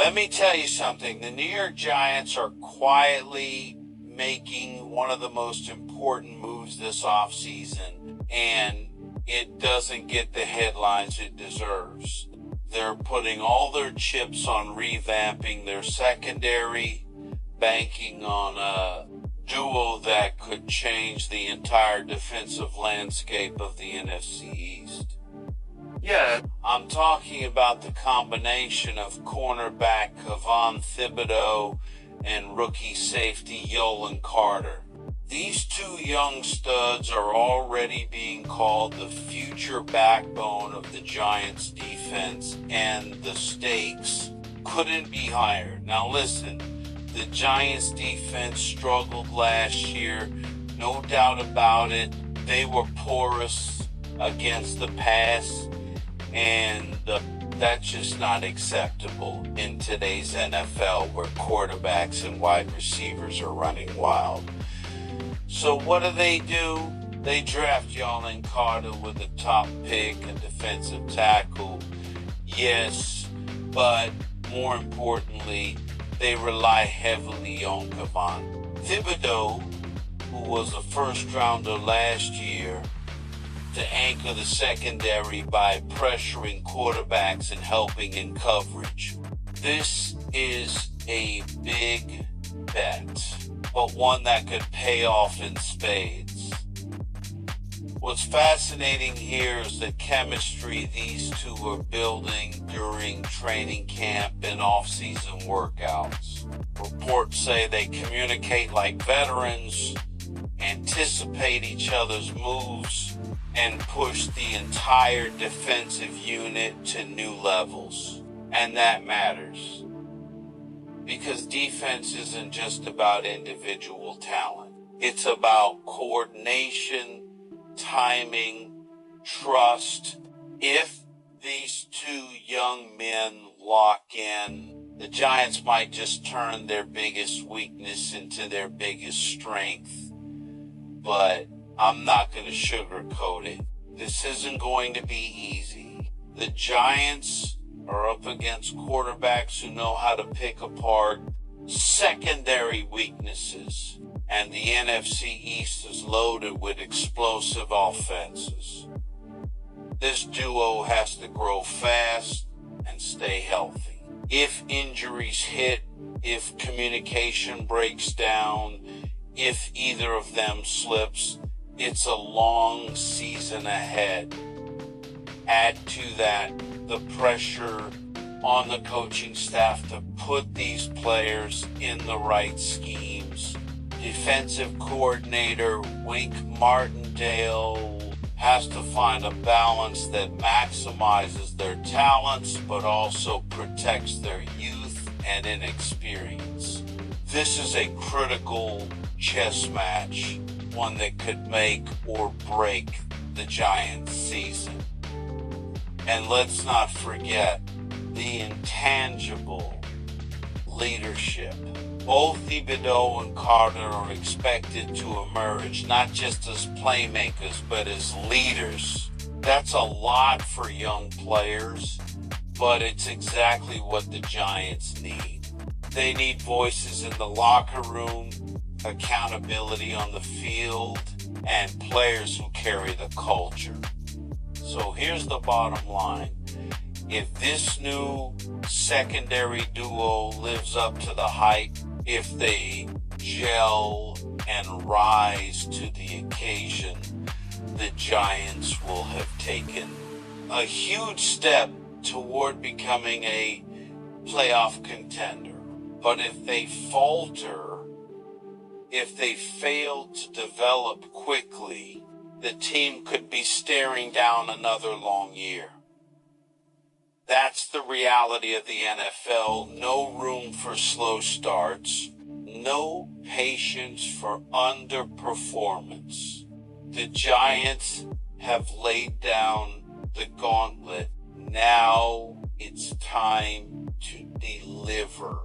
Let me tell you something. The New York Giants are quietly making one of the most important moves this offseason, and it doesn't get the headlines it deserves. They're putting all their chips on revamping their secondary, banking on a duo that could change the entire defensive landscape of the NFC East. Yeah, I'm talking about the combination of cornerback Kevon Thibodeau and rookie safety Yolan Carter. These two young studs are already being called the future backbone of the Giants' defense, and the stakes couldn't be higher. Now listen, the Giants' defense struggled last year, no doubt about it. They were porous against the pass, and that's just not acceptable in today's NFL, where quarterbacks and wide receivers are running wild. So what do? They draft Yolan Carter with a top pick, a defensive tackle. Yes, but more importantly, they rely heavily on Kevon Thibodeau, who was a first-rounder last year, to anchor the secondary by pressuring quarterbacks and helping in coverage. This is a big bet, but one that could pay off in spades. What's fascinating here is the chemistry these two are building during training camp and off-season workouts. Reports say they communicate like veterans, anticipate each other's moves, and push the entire defensive unit to new levels. And that matters, because defense isn't just about individual talent. It's about coordination, timing, trust. If these two young men lock in, the Giants might just turn their biggest weakness into their biggest strength. But I'm not going to sugarcoat it. This isn't going to be easy. The Giants are up against quarterbacks who know how to pick apart secondary weaknesses, and the NFC East is loaded with explosive offenses. This duo has to grow fast and stay healthy. If injuries hit, if communication breaks down, if either of them slips, it's a long season ahead. Add to that the pressure on the coaching staff to put these players in the right schemes. Defensive coordinator Wink Martindale has to find a balance that maximizes their talents but also protects their youth and inexperience. This is a critical chess match, one that could make or break the Giants' season. And let's not forget the intangible leadership. Both Thibodeau and Carter are expected to emerge not just as playmakers, but as leaders. That's a lot for young players, but it's exactly what the Giants need. They need voices in the locker room, accountability on the field, and players who carry the culture. So here's the bottom line. If this new secondary duo lives up to the hype, if they gel and rise to the occasion, the Giants will have taken a huge step toward becoming a playoff contender. But if they falter, if they fail to develop quickly, the team could be staring down another long year. That's the reality of the NFL. No room for slow starts. No patience for underperformance. The Giants have laid down the gauntlet. Now it's time to deliver.